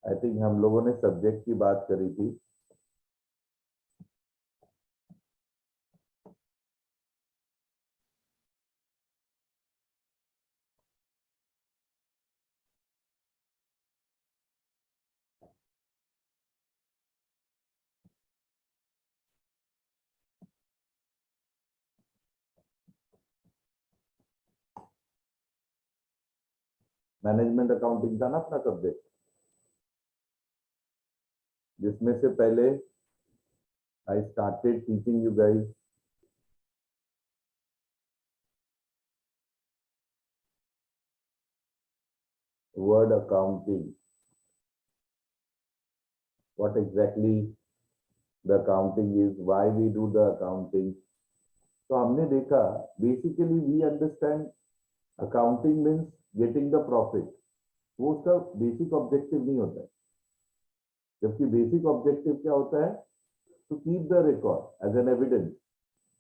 I think हम लोगों ने सब्जेक्ट की बात करी थी। मैनेजमेंट अकाउंटिंग था ना अपना सब्जेक्ट, जिसमें से पहले I started teaching you guys word accounting, what exactly the accounting is, why we do the accounting. तो हमने देखा basically we understand accounting means getting the profit, वो उसका बेसिक ऑब्जेक्टिव नहीं होता है। जबकि बेसिक ऑब्जेक्टिव क्या होता है? To keep the record as an evidence.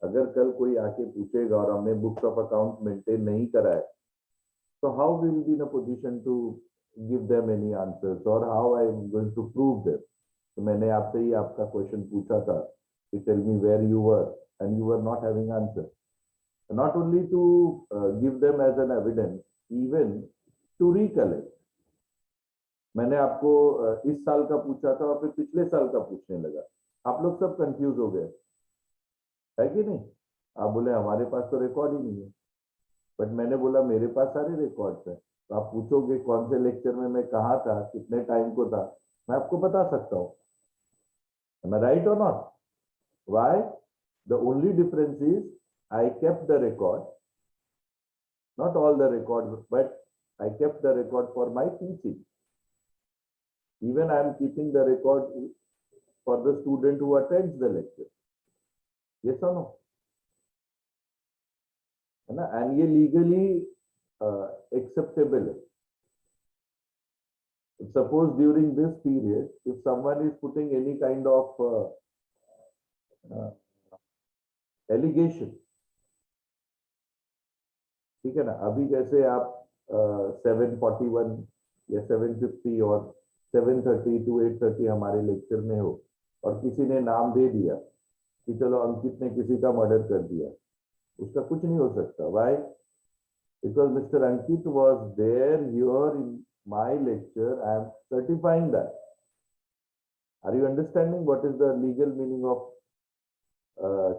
अगर कल कोई आके पूछेगा और हमने बुक्स ऑफ अकाउंट मेंटेन नहीं करा है, तो how will be in a position to give them any answers, और how I am going to prove them. तो मैंने आपसे ही आपका क्वेश्चन पूछा था कि tell me where you were and you were not having answer. Not only to give them as an evidence, even to recollect. मैंने आपको इस साल का पूछा था और फिर पिछले साल का पूछने लगा, आप लोग सब कंफ्यूज हो गए, है कि नहीं? आप बोले हमारे पास तो रिकॉर्ड ही नहीं है, बट मैंने बोला मेरे पास सारे रिकॉर्ड्स हैं। तो आप पूछोगे कौन से लेक्चर में मैं कहाँ था, कितने टाइम को था, मैं आपको बता सकता हूँ। Am I right or not? Why? The only difference is I kept the record, not all the record, but I kept the record for my teaching. Even I am keeping the record for the student who attends the lecture. Yes or no? है ना? And ये legally acceptable है। Suppose during this period, if someone is putting any kind of allegation, ठीक है ना, अभी जैसे आप 741 या 750 और 730 to 830 हमारे लेक्चर में हो, और किसी ने नाम दे दिया कि चलो अंकित ने किसी का मर्डर कर दिया, उसका कुछ नहीं हो सकता। Why? Because mister Ankit was there here in my lecture, I am certifying that. Are you understanding what is the legal meaning of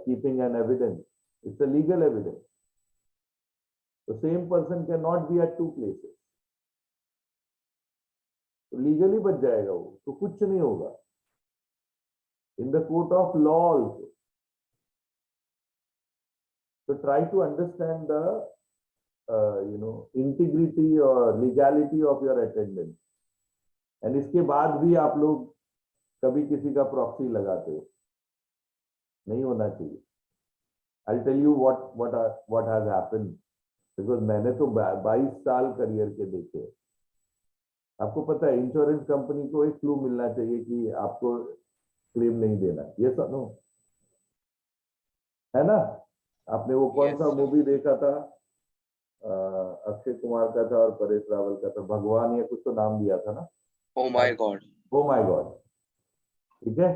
keeping an evidence? It's a legal evidence. The same person cannot be at two places. तो legally बच जाएगा वो, तो कुछ नहीं होगा। In the court of law also. So try to understand the integrity or legality of your attendance. And इसके बाद भी आप लोग कभी किसी का प्रॉक्सी लगाते हो, नहीं होना चाहिए। I'll tell you what has happened, because मैंने तो 22 साल करियर के देखे। आपको पता है इंश्योरेंस कंपनी को एक क्लू मिलना चाहिए कि आपको क्लेम नहीं देना, ये सब नो, है ना? आपने वो कौन सा मूवी देखा था, अक्षय कुमार का था और परेश रावल का था, भगवान या कुछ तो नाम दिया था ना, oh my God. Oh my God, ठीक है?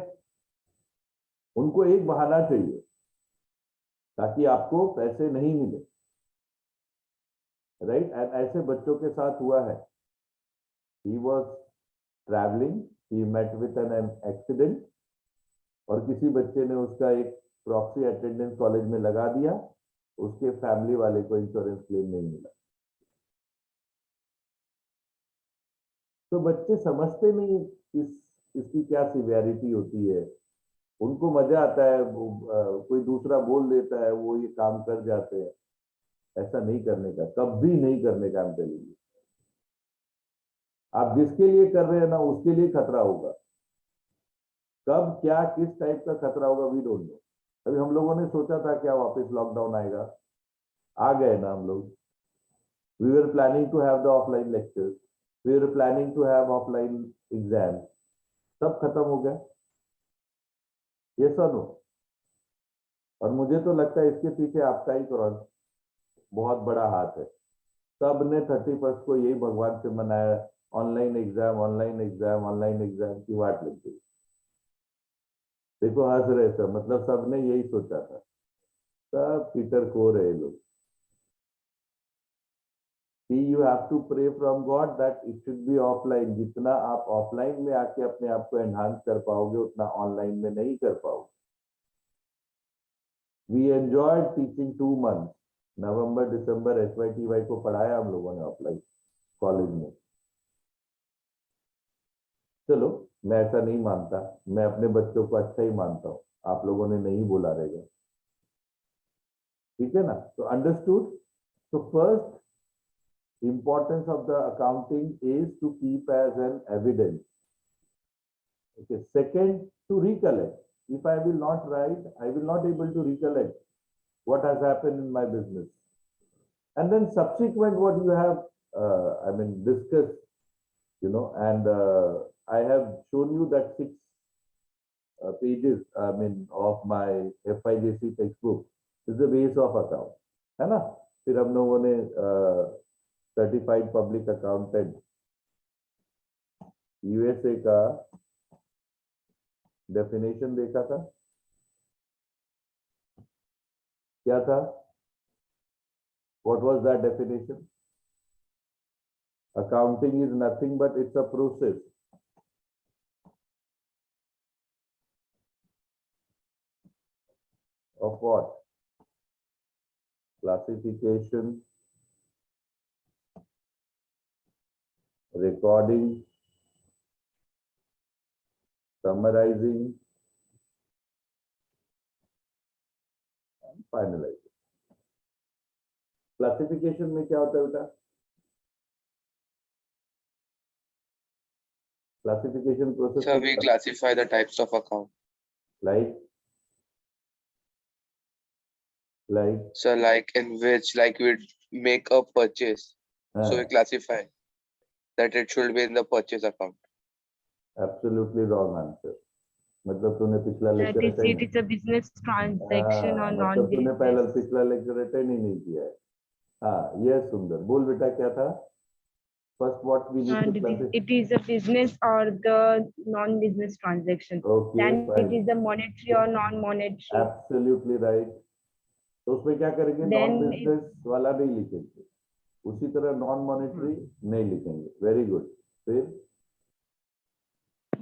उनको एक बहाना चाहिए ताकि आपको पैसे नहीं मिले, राइट? एंड ऐसे बच्चों के साथ हुआ है। He was travelling, he met with an accident, और किसी बच्चे ने उसका एक प्रॉक्सी अटेंडेंस कॉलेज में लगा दिया, उसके फैमिली वाले को इंश्योरेंस क्लेम नहीं मिला। तो बच्चे समझते नहीं इसकी क्या सिवियरिटी होती है। उनको मजा आता है, कोई दूसरा बोल देता है, वो ये काम कर जाते हैं। ऐसा नहीं करने का, कभी नहीं करने का। हम चलेंगे, आप जिसके लिए कर रहे हैं ना, उसके लिए खतरा होगा। कब क्या किस टाइप का खतरा होगा, वी डोंट नो। अभी हम लोगों ने सोचा था क्या वापस लॉकडाउन आएगा, आ गए ना हम लोग। We were planning to have the offline lectures, we were planning to have offline exam, सब खत्म हो गया। ये सब हो, और मुझे तो लगता है इसके पीछे आपका ही बहुत बड़ा हाथ है। सब ने 31 को यही भगवान से मनाया online exam online exam online exam की वाट लग गई। देखो हंस रहे सब, मतलब सबने यही सोचा था, सब पीटर को रहे लोग। You have to pray from God that it should be offline. जितना आप ऑफलाइन में आके अपने आप को एनहांस कर पाओगे उतना ऑनलाइन में नहीं कर पाओगे। वी एंजॉयड टीचिंग 2 months, नवंबर दिसंबर SYTY को पढ़ाया हम लोगों ने ऑफलाइन कॉलेज में। चलो मैं ऐसा नहीं मानता, मैं अपने बच्चों को अच्छा ही मानता हूँ, आप लोगों ने नहीं बोला रहेगा, ठीक है ना। तो अंडरस्टूड। तो first importance of the accounting is to keep as an evidence. Okay. Second, to recollect. If I will not write, I will not able to recollect what has happened in my business. And then subsequent what you have, discussed, and I have shown you that 6 pages, of my FIJC textbook is the base of account, है ना। फिर हम लोगों ने certified public accountant USA का definition देखा था, क्या था, what was that definition? Accounting is nothing but it's a process of what? Classification, recording, summarizing, and finalizing. Classification में क्या होता है बेटा? Classification process. So we classify the types of account. So like in which we make a purchase. So we classify that it should be in the purchase account. Absolutely wrong answer. मतलब तूने पिछला lecture it is a business transaction or मतलब तूने पहला non-business. पिछला lecture attend ही नहीं किया है। हाँ ये सुंदर, बोल बेटा क्या था? First what we need to classify. It is a business or the non-business transaction. Okay, then fine. it is a monetary or non-monetary. Absolutely right. तो उसमें क्या करेंगे? Then नॉन बिजनेस वाला नहीं लिखेंगे, उसी तरह नॉन मॉनेटरी नहीं लिखेंगे। Very good. फिर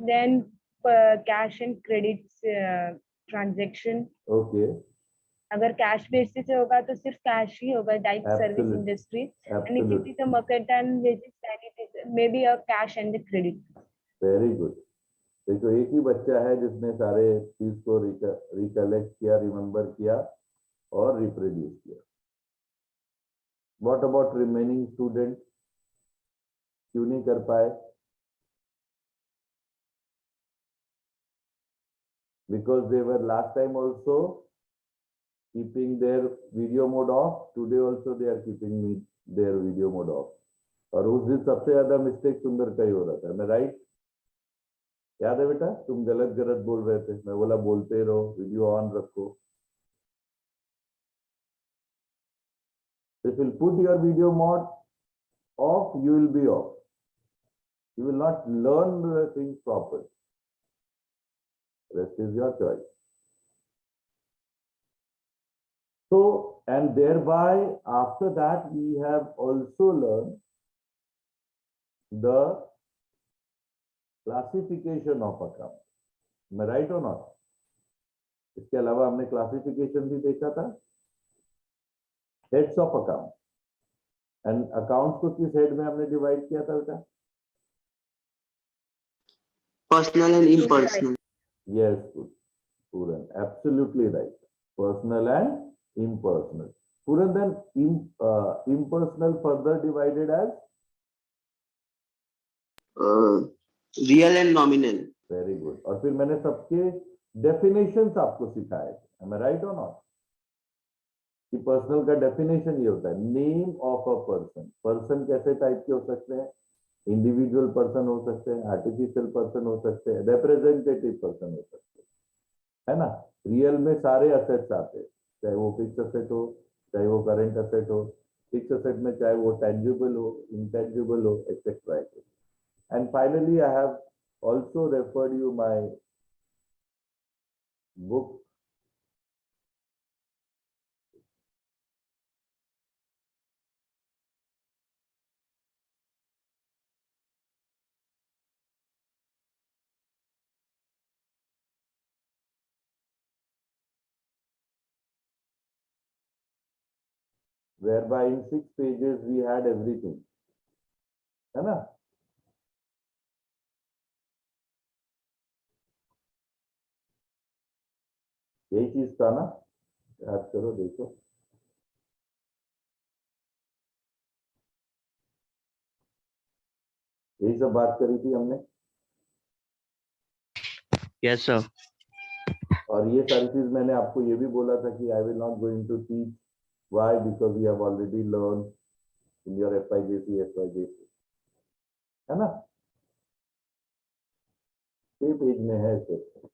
then cash and credits transaction. Okay, अगर कैश बेसिस से होगा तो सिर्फ कैश ही होगा, like service Absolute. Industry, and if absolute, it is a mercantile basis then it is may be a cash and the credit. Very good. देखो एक ही बच्चा है जिसने सारे चीज को रिकलेक्ट किया, रिमेम्बर किया और रिप्रोड्यूस किया। What about remaining student? क्यों नहीं कर पाए? Because they were last time also keeping their video mode off. Today also they are keeping their video mode off. और उस दिन सबसे ज्यादा मिस्टेक सुंदर का ही हो रहा था, मैं राइट? याद है बेटा? तुम गलत गलत बोल रहे थे, मैं बोला बोलते रहो, वीडियो ऑन रखो। If you put your video mode off, you will be off. You will not learn the things properly. Rest is your choice. So, and thereby, after that, we have also learned the classification of account. Am I right or not? इसके अलावा हमने classification भी देखा था, heads of account, and accounts को किस head में हमने डिवाइड किया था बेटा? Personal and impersonal. Yes, Puran, absolutely right. Personal and impersonal. Puran, then impersonal further divided as? Real and nominal. Very good. और फिर मैंने सबके डेफिनेशंस आपको सिखाए थे, am I right or not? कि पर्सनल का डेफिनेशन ये होता है, name of a person. Person कैसे टाइप के हो सकते हैं? इंडिविजुअल पर्सन हो सकते हैं, आर्टिफिशियल पर्सन हो सकते हैं, रिप्रेजेंटेटिव पर्सन हो सकते हैं, है ना। रियल में सारे असेट्स आते हैं, चाहे वो फिक्स असेट हो, चाहे वो करेंट असेट हो। फिक्स असेट में चाहे वो टेंजिबल हो, इंटेंजिबल हो, etcetera. And finally, I have also referred you my book. Whereby in 6 pages we had everything, है ना? यही चीज था ना? याद करो, देखो। यही सब बात करी थी हमने। Yes, sir. और ये सारी चीज मैंने आपको ये भी बोला था कि I will not going to teach, why, because we have already learn in your FIJC, है ना? 6 पेज में है सिर्फ।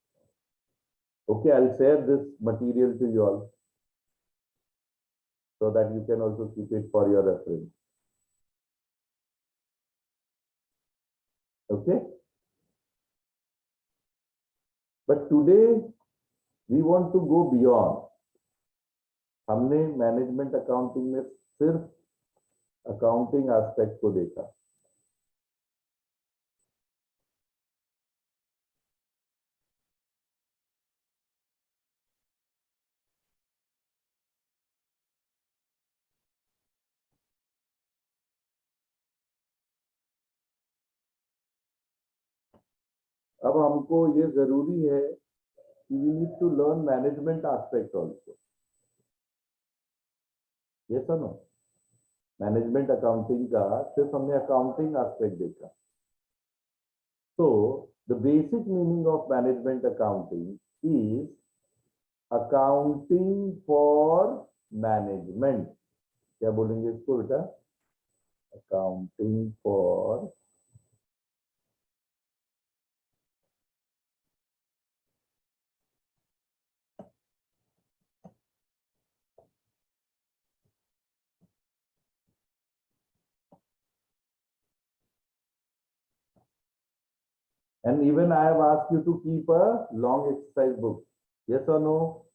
Okay, I'll share this material to you all so that you can also keep it for your reference. Okay? But today we want to go beyond. हमने management accounting में सिर्फ accounting aspect को देखा। अब हमको ये जरूरी है कि we need to learn management aspect also. Yes or no? Management accounting का सिर्फ हमने अकाउंटिंग एस्पेक्ट देखा। So the basic meaning of management accounting is accounting for management. क्या बोलेंगे इसको बेटा? Accounting for and even I have asked you to keep a long exercise book. Yes or no?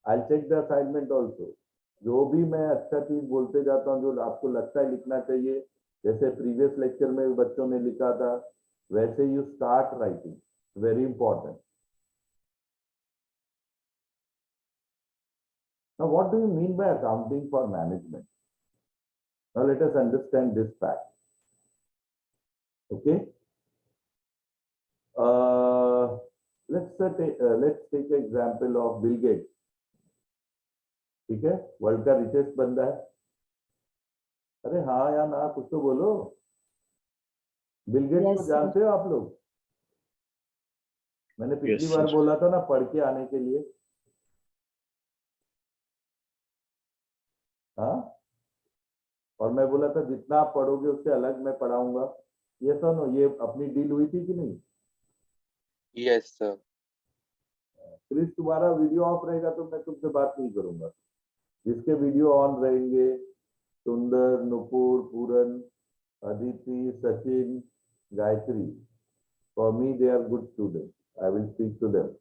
I'll check the assignment also. जो भी मैं अच्छा चीज बोलते जाता हूँ, जो आपको लगता है लिखना चाहिए, जैसे प्रीवियस लेक्चर में भी बच्चों ने लिखा था, वैसे you start writing, very important. Now, what do you mean by accounting for management? Now, let us understand this fact. Okay. Let's take an example of Bill Gates. ठीक है, वर्ल्ड का रिचेस्ट बंदा है। अरे हाँ या ना, कुछ तो बोलो। बिल गेट्स को जानते हो आप लोग? मैंने पिछली बार बोला था ना, पढ़ के आने के लिए। हाँ, और मैं बोला था जितना आप पढ़ोगे उससे अलग मैं पढ़ाऊंगा। ये सुनो, ये अपनी डील हुई थी कि नहीं? Yes, sir. क्रिस, तुम्हारा वीडियो ऑफ रहेगा तो मैं तुमसे बात नहीं करूंगा। जिसके वीडियो ऑन रहेंगे, Sundar, Nupur, Puran, Aditi, Sachin, Gayatri, for me they are good student, I will speak to them.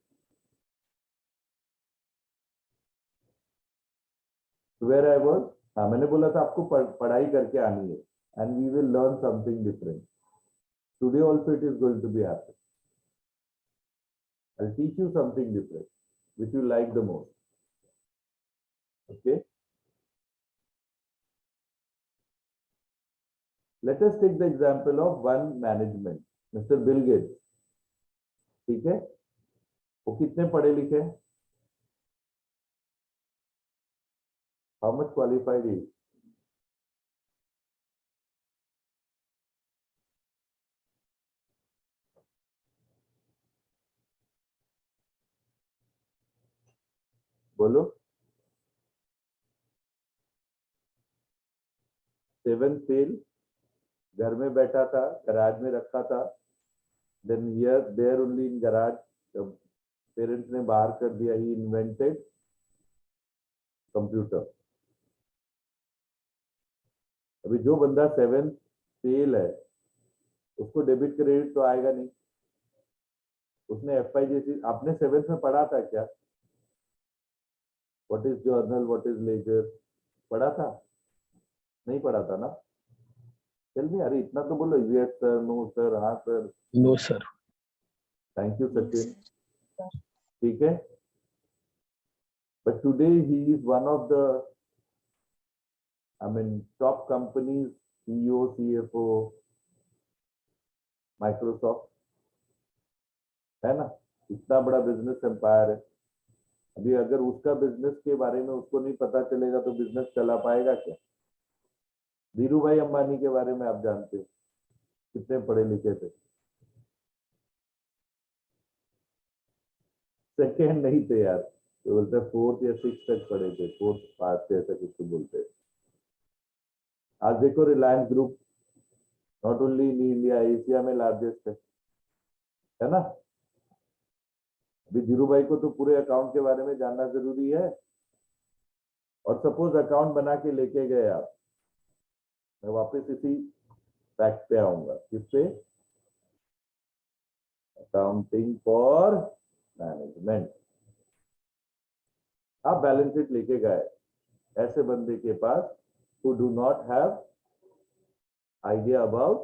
Where I was, हाँ, मैंने बोला था आपको पढ़ाई करके आनी है, and we will learn something different. Today also it is going to be happen. I'll teach you something different, which you like the most. Okay. Let us take the example of one management, Mr. Bill Gates. ठीक है, वो कितने पढ़े लिखे हैं? How much qualified he is? बोलो। 7th fail, घर में बैठा था, गराज में रखा था। Then here, there only in garage, जब पेरेंट्स ने बाहर कर दिया, he invented कंप्यूटर। अभी जो बंदा 7th फेल है, उसको डेबिट क्रेडिट तो आएगा नहीं। उसने एफआई जैसी आपने 7th में पढ़ा था क्या? What is journal, what is ledger, पढ़ा था? नहीं पढ़ा था ना? चल भी, अरे इतना तो बोलो, यस सर, नो सर, हाँ sir. No sir. Thank you Sachin. ठीक है, but today he is one of the top companies, CEO, CFO, Microsoft, है ना? इतना बड़ा बिजनेस एम्पायर है। अभी अगर उसका बिजनेस के बारे में उसको नहीं पता चलेगा तो बिजनेस चला पाएगा क्या? धीरू भाई अंबानी के बारे में आप जानते हो, कितने पढ़े लिखे थे? सेकेंड नहीं थे यार, तो बोलते 4th या 6th तक पढ़े थे, 4th पास से, ऐसा कुछ तो बोलते हैं। आज देखो Reliance group not only in India, Asia में लार्जेस्ट है ना? अभी धीरू भाई को तो पूरे अकाउंट के बारे में जानना जरूरी है। और सपोज अकाउंट बना के लेके गए आप, मैं वापस इसी फैक्ट पे आऊंगा, किससे? Accounting for management. आप बैलेंस शीट लेके गए ऐसे बंदे के पास who do not have idea about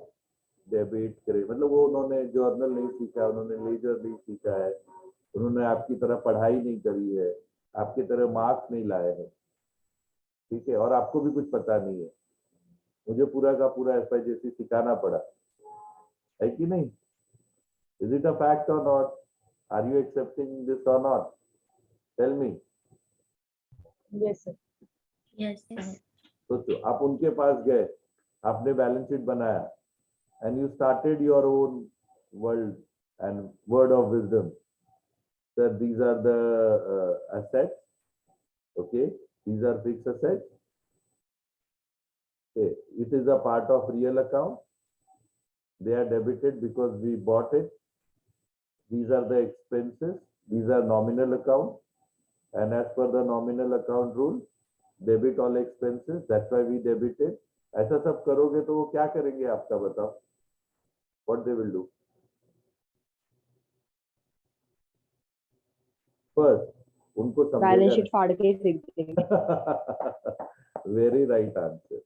debit credit, मतलब वो उन्होंने जर्नल नहीं सीखा, उन्होंने लेजर नहीं सीखा है, उन्होंने आपकी तरह पढ़ाई नहीं करी है, आपकी तरह मार्क्स नहीं लाए हैं, ठीक है, और आपको भी कुछ पता नहीं है। मुझे पूरा का पूरा एफआईजीसी सिखाना पड़ा, है कि नहीं? Is it a fact or not? Are you accepting this or not? Tell me. Yes, sir. Yes, sir. सोचो, आप उनके पास गए, आपने बैलेंस शीट बनाया, and you started your own world and word of wisdom. Sir, these are the assets. Okay, these are fixed assets. Okay, it is a part of real account. They are debited because we bought it. These are the expenses. These are nominal account. And as per the nominal account rule, debit all expenses. That's why we debited. ऐसा सब करोगे तो वो क्या करेंगे आपका, बताओ? What they will do? First, उनको बैलेंस समझेगा शीट फाड़ के फेंक देंगे। Very right answer.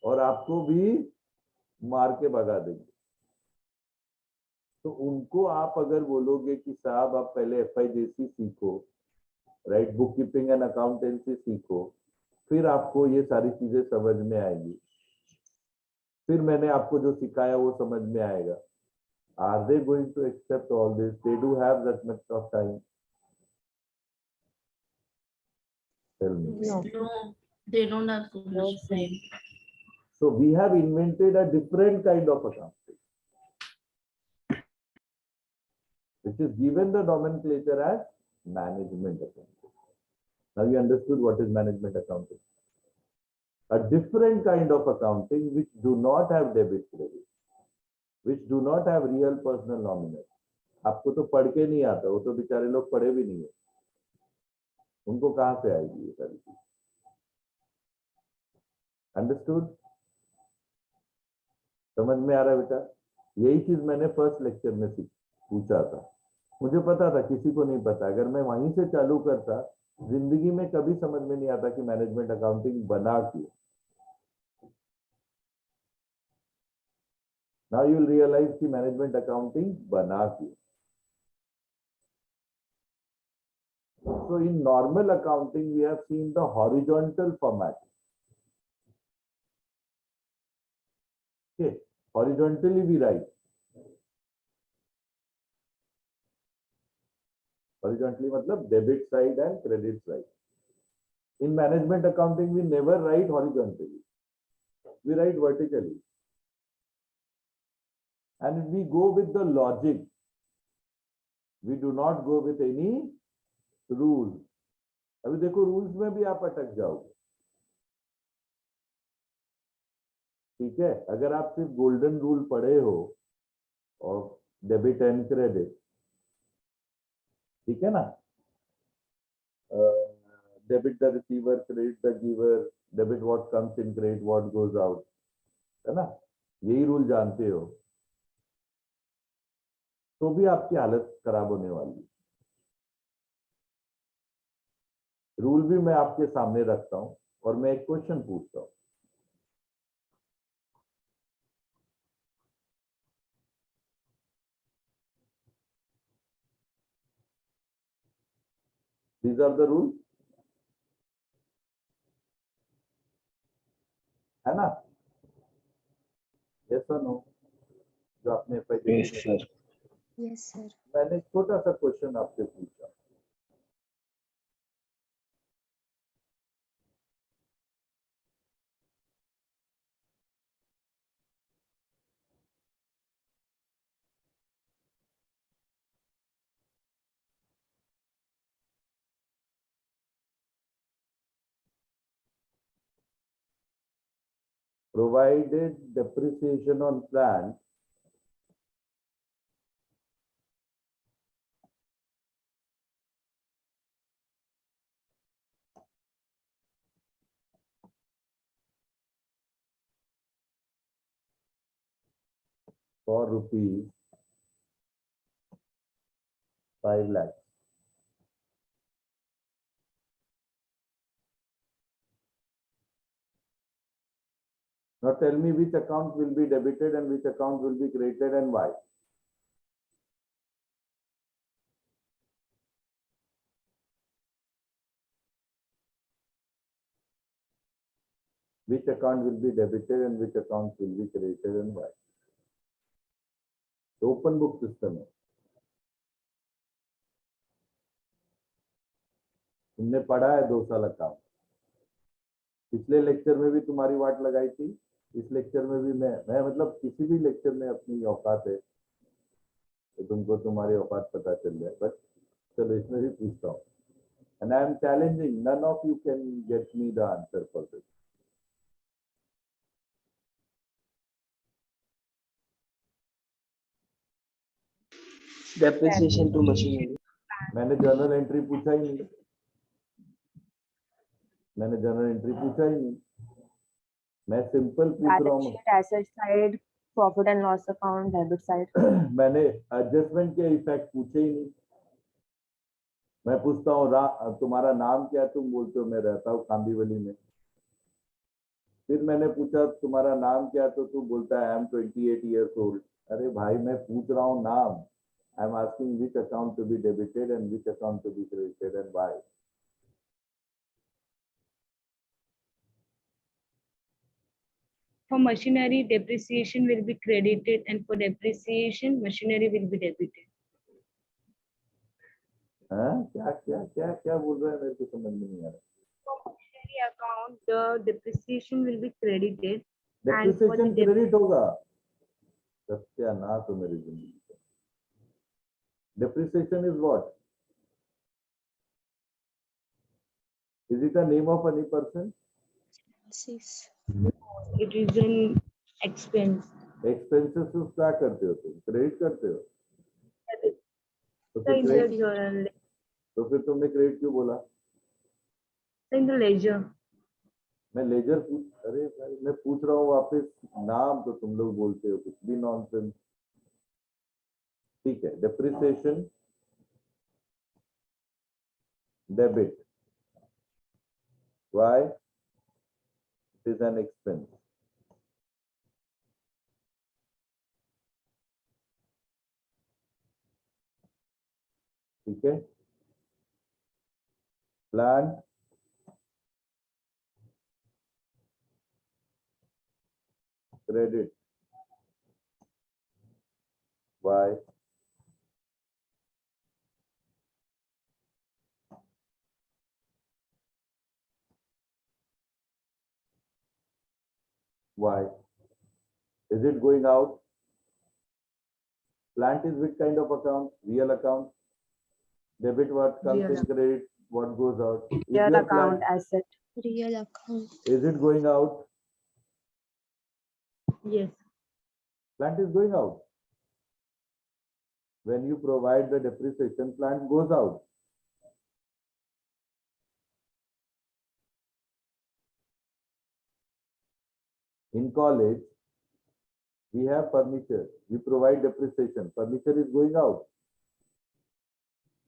और आपको भी मार के भगा देंगे। तो उनको आप अगर बोलोगे कि साहब आप पहले एफआईजीसी सीखो, right, book keeping and accountancy सीखो, फिर आपको ये सारी चीजें समझ में आएंगी, फिर मैंने आपको जो सिखाया वो समझ में आएगा। Are they going to accept all this? They do have that much of time? Tell me. No, they don't have so No, much sir. time. So we have invented a different kind of accounting, which is given the nomenclature as management accounting. Now you understood what is management accounting. A different kind of accounting which do not have debit credit, which do not have real personal nominal. आपको तो पढ़ के नहीं आता, वो तो बेचारे लोग पढ़े भी नहीं है, उनको कहाँ से आएगी ये सारी चीज? अंडरस्टूड? समझ में आ रहा है बेटा? यही चीज मैंने फर्स्ट लेक्चर में पूछा था, मुझे पता था किसी को नहीं पता। अगर मैं वहीं से चालू करता, जिंदगी में कभी समझ में नहीं आता कि मैनेजमेंट अकाउंटिंग बना क्यों। नाउ यू विल रियलाइज कि मैनेजमेंट अकाउंटिंग बना क्यों। So in normal accounting, we have seen the horizontal format. Okay, horizontally we write. Horizontally मतलब debit side and credit side. In management accounting, we never write horizontally. We write vertically. And we go with the logic. We do not go with any rule. अभी देखो rules में भी आप अटक जाओगे, ठीक है? अगर आप सिर्फ गोल्डन रूल पढ़े हो और डेबिट एंड क्रेडिट, ठीक है ना, debit the receiver, credit the giver, debit what comes in, credit what goes out, है ना? यही रूल जानते हो तो भी आपकी हालत खराब होने वाली है। रूल भी मैं आपके सामने रखता हूं और मैं एक क्वेश्चन पूछता हूं। These are the rules, है ना? Yes or no? जो आपने Yes, sir. Yes, sir. मैंने एक छोटा सा क्वेश्चन आपसे पूछा। Provided depreciation on plant for rupees 5 lakhs. Now tell me which account will be debited and which account will be credited and why. Which account will be debited and which account will be credited and why. तो open book system है। तुमने पढ़ा है 2 साल account. पिछले lecture में भी तुम्हारी वाट लगाई थी, इस लेक्चर में भी मैं मतलब किसी भी लेक्चर में अपनी औकात है तो तुमको तुम्हारी औकात पता चल जाए। बस चलो इसमें भी पूछता हूँ। And I am challenging, none of you can get me the answer for this. Depreciation to machinery. मैंने जर्नल एंट्री पूछा ही नहीं। मैंने जर्नल एंट्री पूछा ही नहीं। मैं सिंपल पूछ रहा Balance हूँ। sheet, asset side, profit and loss account, debit side. मैंने एडजस्टमेंट के इफेक्ट पूछे ही नहीं। मैं पूछता हूँ तुम्हारा नाम क्या है, तुम बोलते हो मैं रहता हूँ कांदीवली में। फिर मैंने पूछा तुम्हारा नाम क्या है तो तू बोलता है आई एम 28 years old। अरे भाई मैं पूछ रहा हूँ नाम। I am asking which account to be debited and which account to be credited and why. For machinery, depreciation will be credited, and for depreciation, machinery will be debited. हाँ क्या क्या क्या क्या बोल रहा है, मेरे को समझ में नहीं आ रहा। For machinery account, the depreciation will be credited, and for depreciation the credit होगा। सत्यानाश हो मेरी जिंदगी का। Depreciation is what? Is it a name of any person? it is an expense. Expenses to क्या करते हो तुम? क्रेडिट करते हो? तो So फिर in the क्रेडिट, journal, तो फिर तुमने क्रेडिट क्यों बोला? so in the ledger, मैं लेजर पूछ, अरे भाई मैं पूछ रहा हूँ वापस नाम, तो तुम लोग बोलते हो कुछ भी नॉनसेंस। ठीक है, depreciation debit, why? It is an expense. ठीक है, plan credit, why? Why? Is it going out? Plant is which kind of account? Real account. Debit what comes Real in credit, what goes out. Is Real your account, plant, asset. Real account. is it going out? yes. Plant is going out. When you provide the depreciation, plant goes out. In college, We have furniture. We provide depreciation. Furniture is going out.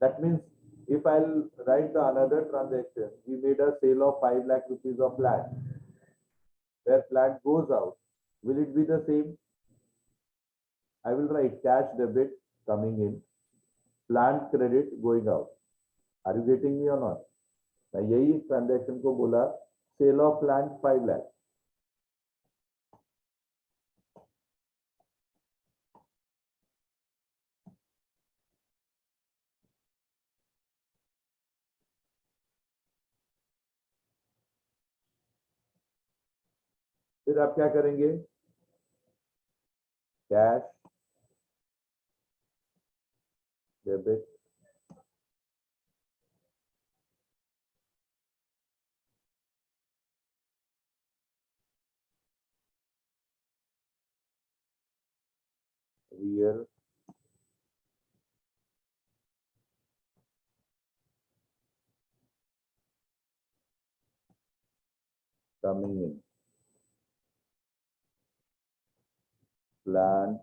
That means if I'll write the another transaction, we made a sale of 5 lakh rupees of land, where plant goes out. Will it be the same? I will write cash debit coming in, plant credit going out. Are you getting me or not? मैं यही transaction को बोला cell of plant 5 lakh. फिर आप क्या करेंगे? Cash debit real coming in, plant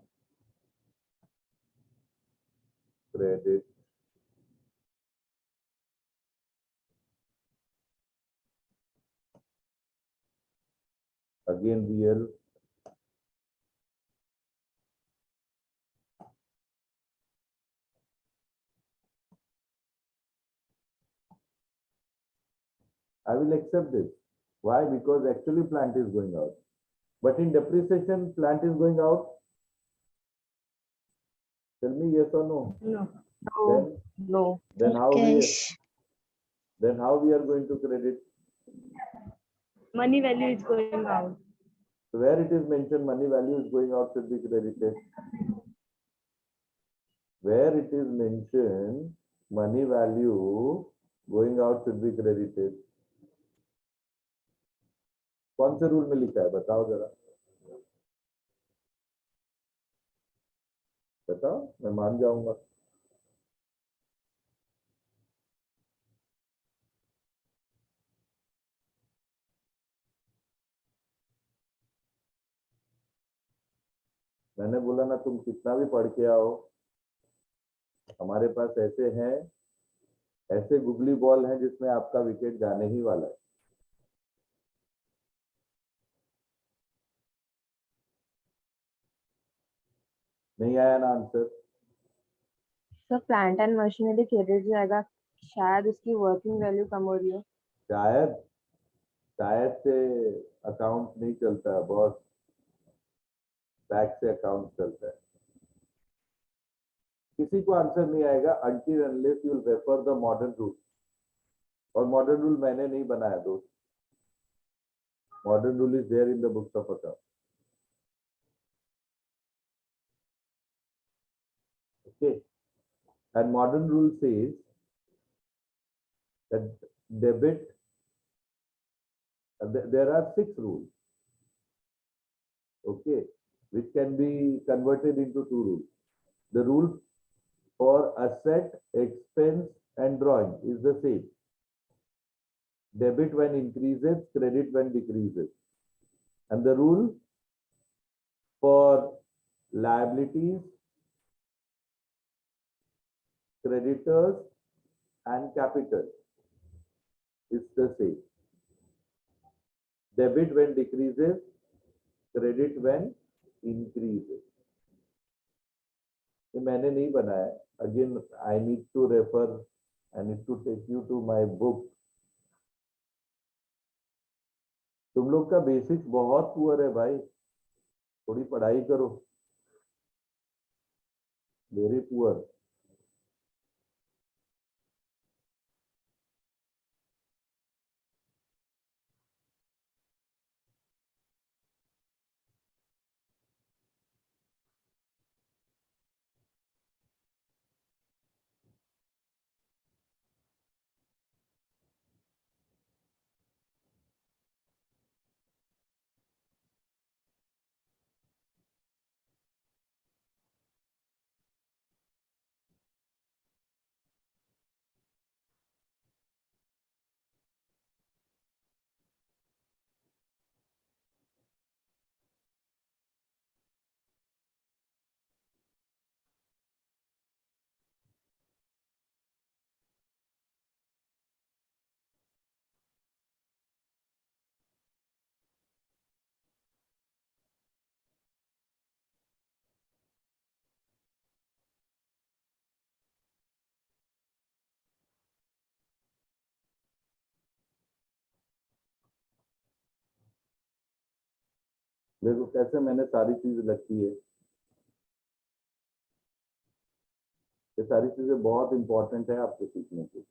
credit again real I will accept this. Why? Because actually plant is going out. But in depreciation, plant is going out. Tell me yes or no. No. Then how we are going to credit? Money value is going out. So where it is mentioned money value is going out should be credited. Where it is mentioned money value going out should be credited. कौन से rule में लिखा है बताओ जरा, बताओ, मैं मान जाऊंगा. मैंने बोला ना तुम कितना भी पढ़ के आओ, हमारे पास ऐसे हैं, ऐसे गुगली बॉल हैं जिसमें आपका विकेट जाने ही वाला है. नहीं आया ना answer? Sir plant and machinery credit जाएगा, शायद उसकी वर्किंग वैल्यू कम हो रही है. शायद शायद से अकाउंट नहीं चलता है बॉस, बैक से अकाउंट चलता है. किसी को आंसर नहीं आएगा until unless you will refer the modern rule. और मॉडर्न रूल मैंने नहीं बनाया दोस्त, modern rule is there in the books of account. Okay, and modern rule says that debit, there are 6 rules, okay, which can be converted into 2 rules. The rule for asset, expense and drawing is the same. Debit when increases, credit when decreases. And the rule for liabilities, creditors and capital is the same. Debit when decreases, credit when increases. ये मैंने नहीं बनाया. Again, I need to refer, I need to take you to my book. तुम लोग का basics बहुत poor है भाई, थोड़ी पढ़ाई करो. Very poor. देखो कैसे मैंने सारी चीज लिखी है। ये सारी चीजें बहुत इंपॉर्टेंट है आपको सीखने की।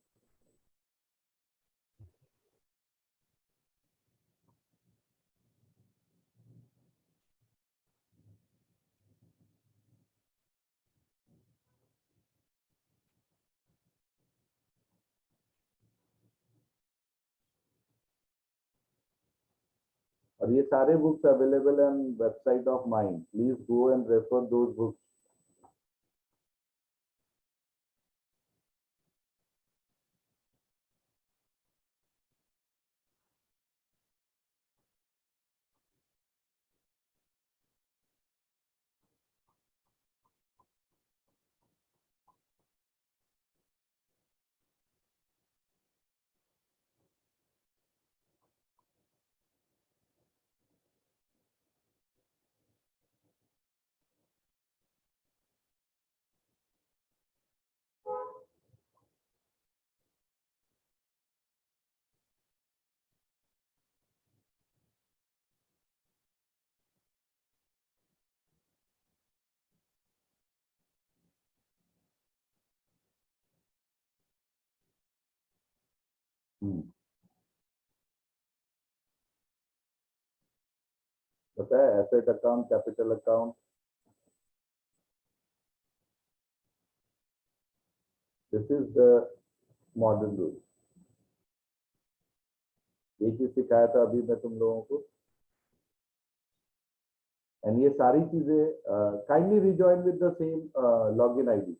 और ये सारे books available on website of mine, please go and refer those books. पता है asset account, capital account, this is the modern rule. ये चीज सिखाया था अभी मैं तुम लोगों को। एंड ये सारी चीजें kindly rejoin with the same login ID.